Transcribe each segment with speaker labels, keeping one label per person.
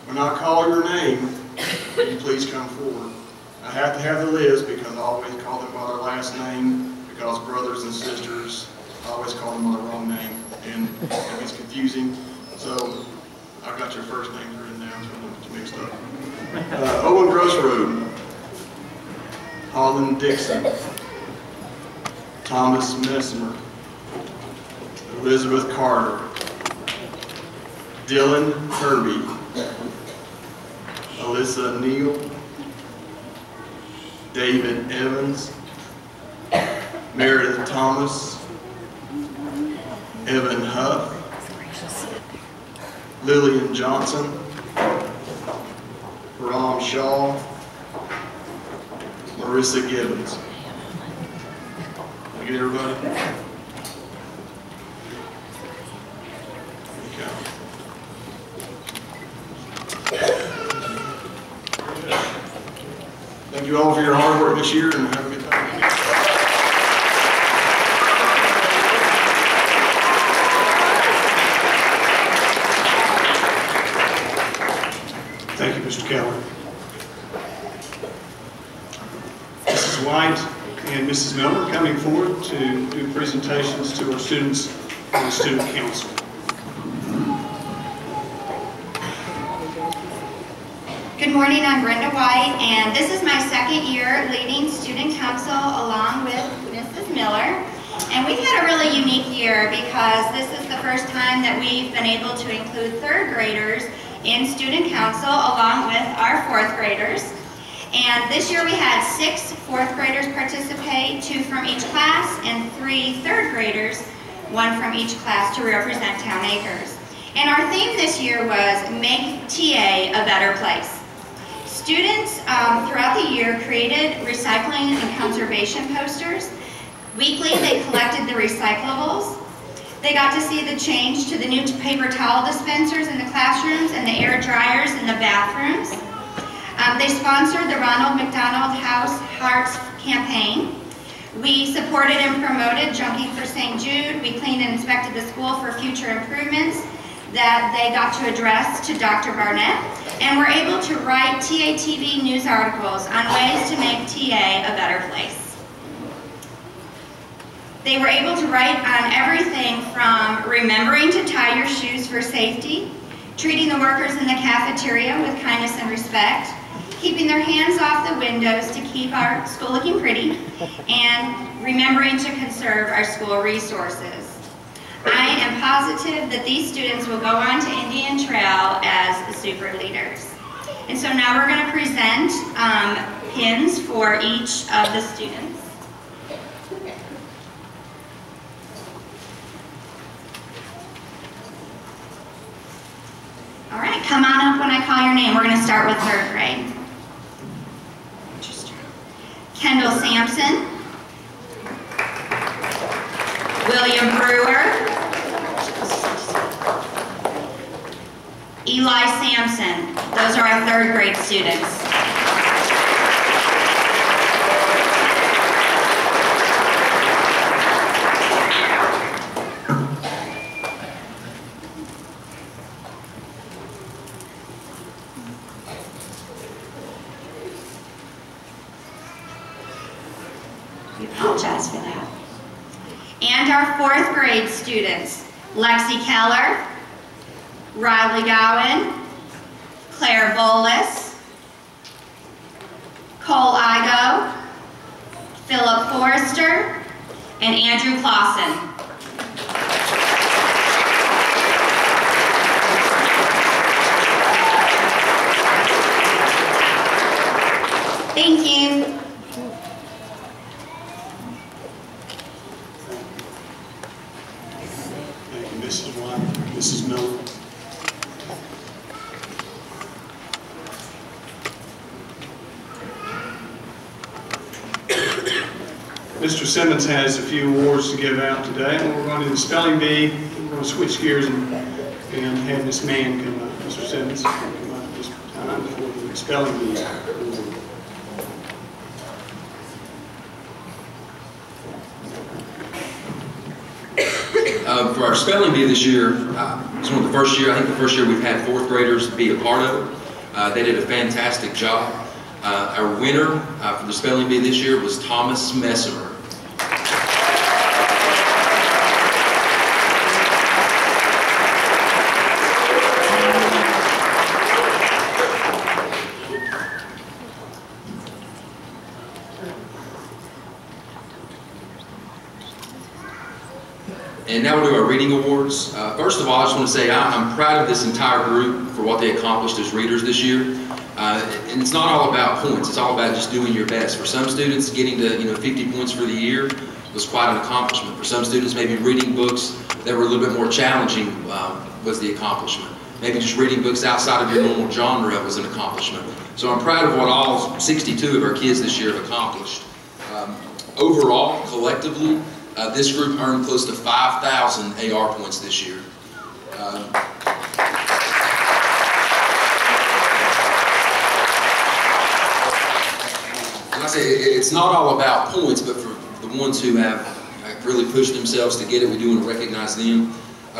Speaker 1: When I call your name, will you please come forward? I have to have the list because I always call them by their last name, because brothers and sisters, I always call them by the wrong name, and it gets confusing. So I've got your first names written down so I don't get you mixed up. Owen Grossroad, Holland Dixon, Thomas Messmer, Elizabeth Carter, Dylan Kirby, Alyssa Neal, David Evans, Meredith Thomas, Evan Huff, Lillian Johnson, Ram Shaw, Marissa Gibbons. Did I get everybody? Thank you all for your hard work this year, and have a good time. Thank you, Mr. Keller. Mrs. White and Mrs. Miller coming forward to do presentations to our students on the Student Council.
Speaker 2: Good morning, I'm Brenda White, and this is my second year leading Student Council along with Mrs. Miller. And we've had a really unique year because this is the first time that we've been able to include third graders in Student Council along with our fourth graders. And this year we had 6 fourth graders participate, 2 from each class, and 3 third graders, 1 from each class to represent Towne Acres. And our theme this year was Make TA a Better Place. Students throughout the year created recycling and conservation posters. Weekly, they collected the recyclables. They got to see the change to the new paper towel dispensers in the classrooms and the air dryers in the bathrooms. They sponsored the Ronald McDonald House Hearts campaign. We supported and promoted Junkie for St. Jude. We cleaned and inspected the school for future improvements that they got to address to Dr. Barnett, and were able to write TATV news articles on ways to make TA a better place. They were able to write on everything from remembering to tie your shoes for safety, treating the workers in the cafeteria with kindness and respect, keeping their hands off the windows to keep our school looking pretty, and remembering to conserve our school resources. I am positive that these students will go on to Indian Trail as super leaders. And so now we're going to present pins for each of the students. All right, come on up when I call your name. We're going to start with third grade. Kendall Sampson, William Brewer, Eli Sampson. Those are our third grade students. We apologize for that. And our fourth grade students, Lexi Keller, Riley Gowan, Claire Bolus, Cole Igo, Philip Forrester, and Andrew Clausen. Thank you.
Speaker 1: Thank you, Mrs. White, Mrs. Miller. Mr. Simmons has a few awards to give out today, and we're going to do the spelling bee. We're going to switch gears and have Miss Mann come up. Mr. Simmons, come up this time for the spelling bee award.
Speaker 3: For our spelling bee this year, it's one of the first year, I think the first year we've had fourth graders be a part of it. They did a fantastic job. Our winner for the spelling bee this year was Thomas Messimer. And now we'll do our reading awards. First of all, I just want to say I'm proud of this entire group for what they accomplished as readers this year. And it's not all about points, it's all about just doing your best. For some students, getting to 50 points for the year was quite an accomplishment. For some students, maybe reading books that were a little bit more challenging was the accomplishment. Maybe just reading books outside of your normal genre was an accomplishment. So I'm proud of what all 62 of our kids this year have accomplished. Overall, collectively, this group earned close to 5,000 AR points this year. Like I say, it's not all about points, but for the ones who have really pushed themselves to get it, we do want to recognize them.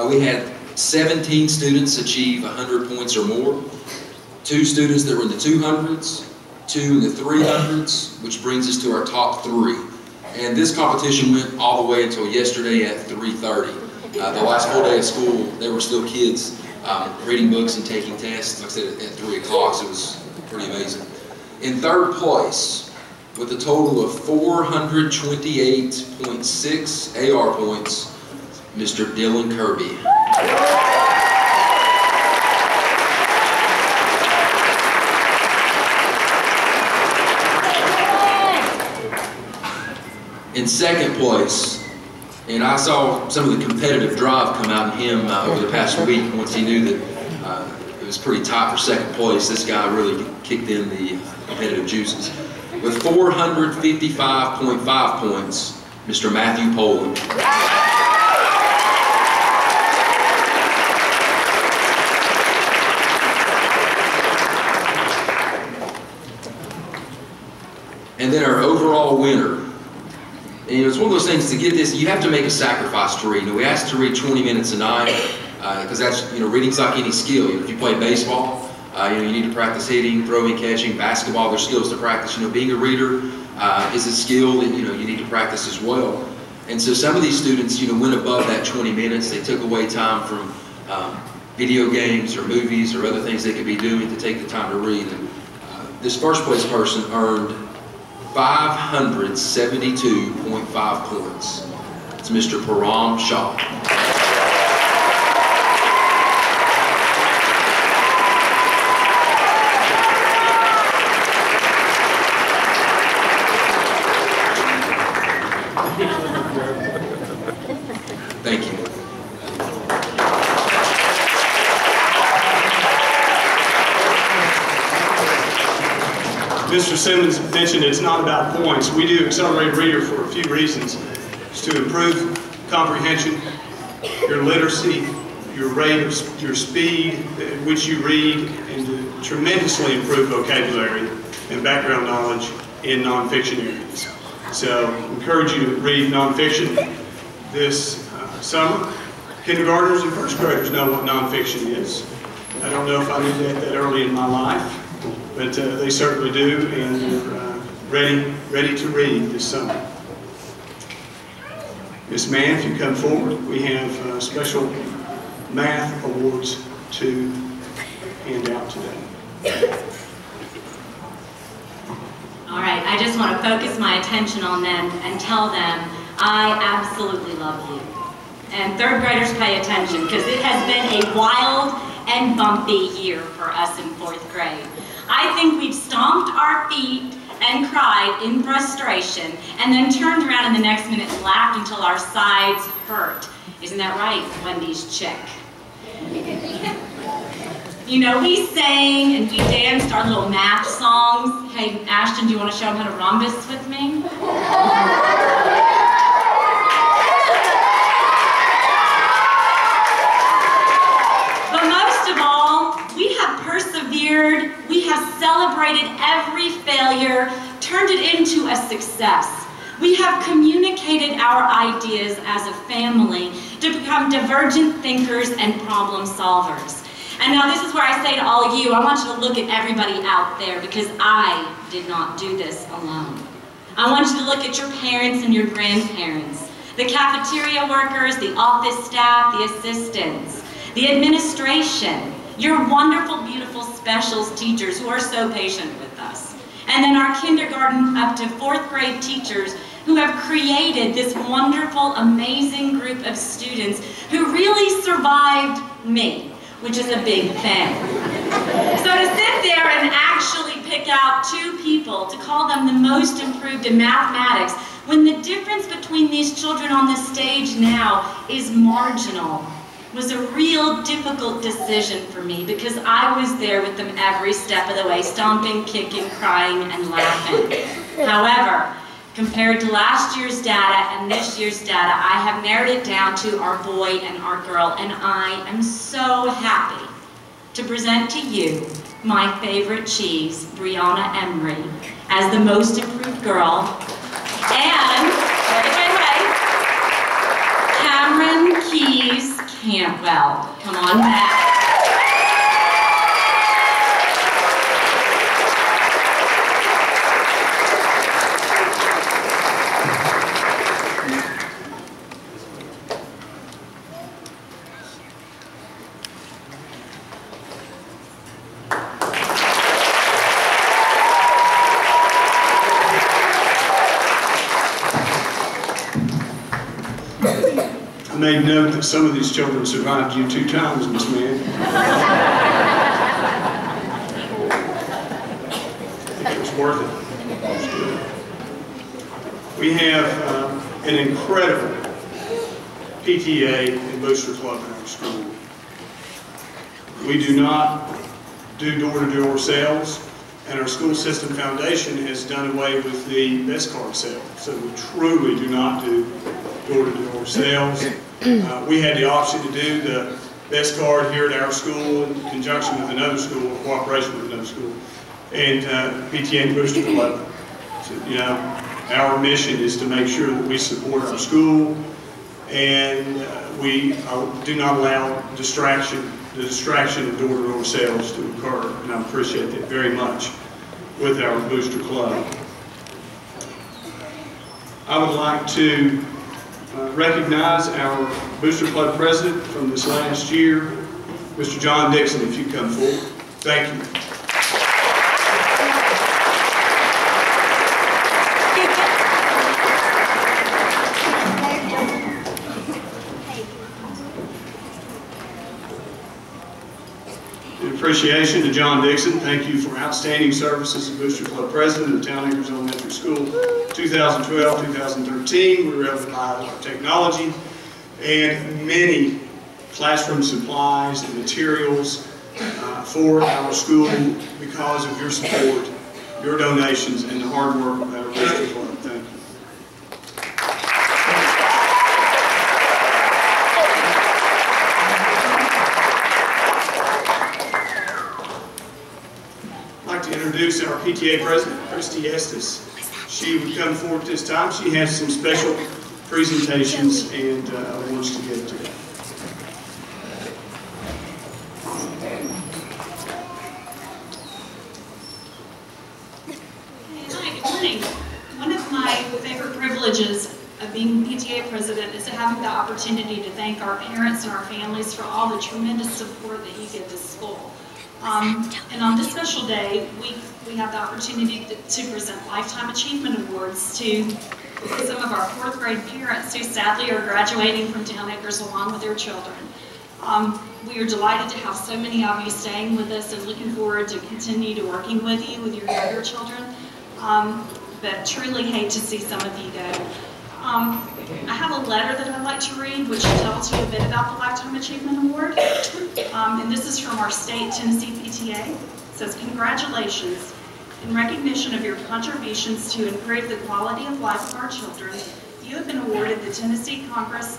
Speaker 3: We had 17 students achieve 100 points or more, 2 students that were in the 200s, 2 in the 300s, which brings us to our top 3. And this competition went all the way until yesterday at 3:30. The last full day of school, there were still kids reading books and taking tests, like I said, at 3 o'clock, so it was pretty amazing. In third place, with a total of 428.6 AR points, Mr. Dylan Kirby. In second place, and I saw some of the competitive drive come out in him over the past week once he knew that it was pretty tight for second place. This guy really kicked in the competitive juices. With 455.5 points, Mr. Matthew Poland. And then our overall winner. And it's one of those things, to get this, you have to make a sacrifice to read. We asked to read 20 minutes a night, because that's, reading's like any skill. If you play baseball, you need to practice hitting, throwing, catching, basketball. There's skills to practice. Being a reader is a skill that, you need to practice as well. And so some of these students, went above that 20 minutes. They took away time from video games or movies or other things they could be doing to take the time to read. And this first place person earned 572.5 points. It's Mr. Param Shah. Thank you.
Speaker 1: Mr. Simmons mentioned it's not about points. We do Accelerated Reader for a few reasons. It's to improve comprehension, your literacy, your rate of, your speed at which you read, and to tremendously improve vocabulary and background knowledge in nonfiction areas. So I encourage you to read nonfiction this summer. Kindergartners and first graders know what nonfiction is. I don't know if I knew that early in my life, but they certainly do, and they're ready to read this summer. Miss Mann, if you come forward, we have special math awards to hand out today.
Speaker 4: All right, I just want to focus my attention on them and tell them I absolutely love you. And third graders, pay attention, because it has been a wild and bumpy year for us in fourth grade. I think we've stomped our feet and cried in frustration, and then turned around in the next minute and laughed until our sides hurt. Isn't that right, Wendy's chick? We sang and we danced our little math songs. Hey, Ashton, do you want to show them how to rhombus with me? But most of all, we have persevered, we have celebrated every failure, turned it into a success. We have communicated our ideas as a family to become divergent thinkers and problem solvers. And now this is where I say to all of you, I want you to look at everybody out there, because I did not do this alone. I want you to look at your parents and your grandparents, the cafeteria workers, the office staff, the assistants, the administration, your wonderful, beautiful specials teachers who are so patient with us. And then our kindergarten up to 4th grade teachers who have created this wonderful, amazing group of students who really survived me, which is a big thing. So to sit there and actually pick out 2 people to call them the most improved in mathematics, when the difference between these children on the stage now is marginal, was a real difficult decision for me, because I was there with them every step of the way, stomping, kicking, crying, and laughing. However, compared to last year's data and this year's data, I have narrowed it down to our boy and our girl, and I am so happy to present to you my favorite cheese, Brianna Emery, as the most improved girl, and, wait, Cameron Keys Cantwell. Come on back.
Speaker 5: I made note that some of these children survived you 2 times, Miss Mann. It was worth it. It was good. We have an incredible PTA and Booster Club in our school. We do not do door-to-door sales, and our school system foundation has done away with the best card sale. So we truly do not do door-to-door sales. We had the option to do the best card here at our school in conjunction with another school, in cooperation with another school, and PTA and Booster Club. So, you know, our mission is to make sure that we support our school, and we do not allow the distraction of door-to-door sales to occur, and I appreciate that very much with our Booster Club. I would like to recognize our Booster Club president from this last year, Mr. John Dixon, if you come forward. Thank you. In appreciation to John Dixon, thank you for outstanding service as a Booster Club president of Towne Elementary School. 2012-2013, we were able to buy our technology and many classroom supplies and materials for our school because of your support, your donations, and the hard work of our Booster Club. Thank you. I'd like to introduce our PTA president, Christy Estes. She would come forward this time. She has some special presentations and awards to give today.
Speaker 6: Hi, good morning. One of my favorite privileges of being PTA president is having the opportunity to thank our parents and our families for all the tremendous support that you give this school. And on this special day, we have the opportunity to present Lifetime Achievement Awards to some of our 4th grade parents who sadly are graduating from Towne along with their children. We are delighted to have so many of you staying with us and looking forward to continue to working with you with your younger children, but truly hate to see some of you go. I have a letter that I'd like to read, which tells you a bit about the Lifetime Achievement Award. And this is from our state Tennessee PTA. It says, "Congratulations. In recognition of your contributions to improve the quality of life of our children, you have been awarded the Tennessee Congress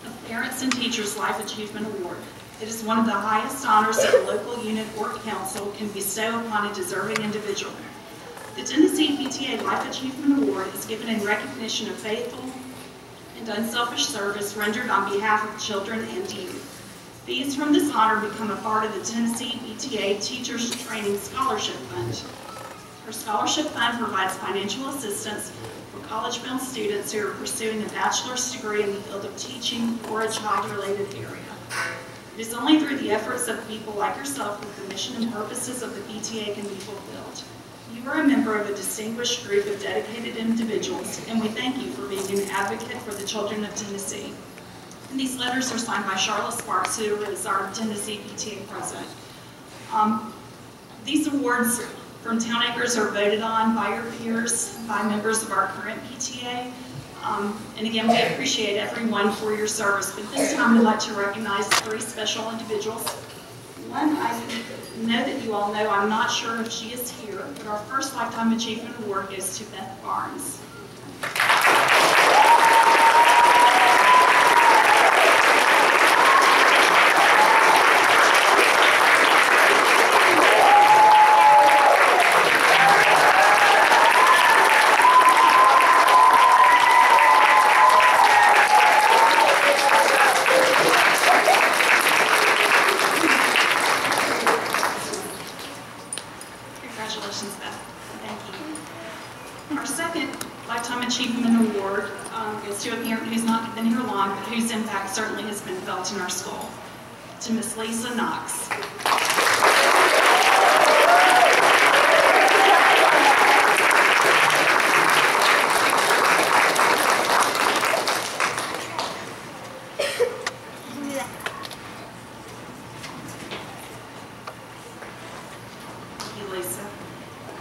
Speaker 6: of Parents and Teachers Life Achievement Award. It is one of the highest honors that a local unit or council can bestow upon a deserving individual. The Tennessee PTA Life Achievement Award is given in recognition of faithful and unselfish service rendered on behalf of children and youth. Fees from this honor become a part of the Tennessee PTA Teachers Training Scholarship Fund. Our scholarship fund provides financial assistance for college-bound students who are pursuing a bachelor's degree in the field of teaching or a child-related area. It is only through the efforts of people like yourself that the mission and purposes of the PTA can be fulfilled. You are a member of a distinguished group of dedicated individuals, and we thank you for being an advocate for the children of Tennessee. And these letters are signed by Charlotte Sparks, who is our Tennessee PTA president. These awards from Towne Acres are voted on by your peers, by members of our current PTA. And again, we appreciate everyone for your service, but this time we'd like to recognize 3 special individuals. One I know that you all know, I'm not sure if she is here, but our first Lifetime Achievement Award goes to Beth Barnes. Congratulations, Beth. Thank you. Our second Lifetime Achievement Award goes to a parent who's not been here long, but whose impact certainly has been felt in our school, to Miss Lisa Knox.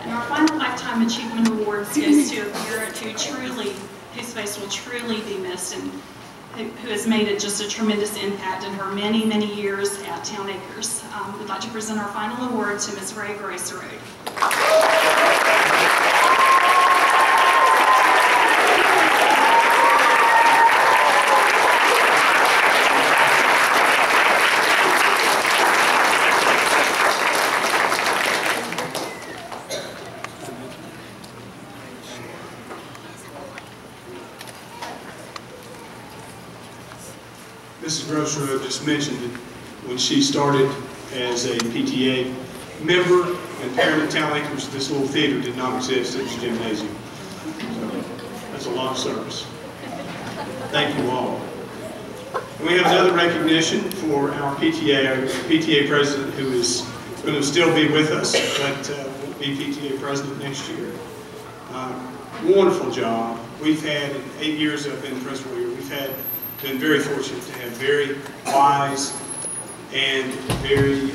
Speaker 6: And our final Lifetime Achievement Awards goes to a parent whose face will truly be missed and who has made just a tremendous impact in her many, many years at Towne Acres. We'd like to present our final award to Ms. Ray Gracerode.
Speaker 5: Mrs. Grosser just mentioned that when she started as a PTA member and parent at Towne Acres, this little theater did not exist at the gymnasium. So that's a lot of service. Thank you all. And we have another recognition for our PTA president, who is going to still be with us, but will be PTA president next year. Wonderful job. We've had, in 8 years I've been principal here, been very fortunate to have very wise and very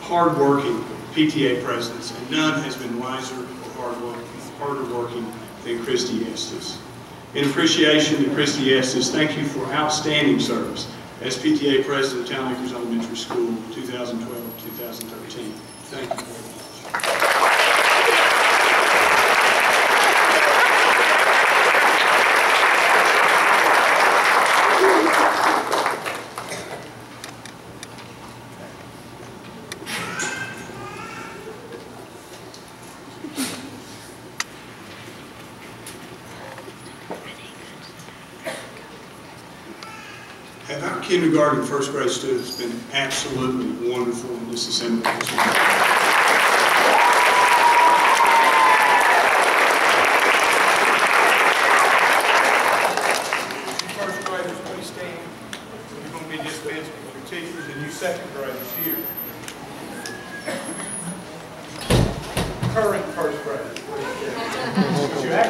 Speaker 5: hard-working PTA presidents, and none has been wiser or harder working than Christy Estes. In appreciation to Christy Estes, thank you for outstanding service as PTA president of Towne Acres Elementary School 2012-2013. Thank you very much. And our kindergarten and first grade students have been absolutely wonderful in this assembly.
Speaker 7: First graders, please stand. You're going to be dispensed with your teachers and you second graders here. Current first graders, please stand.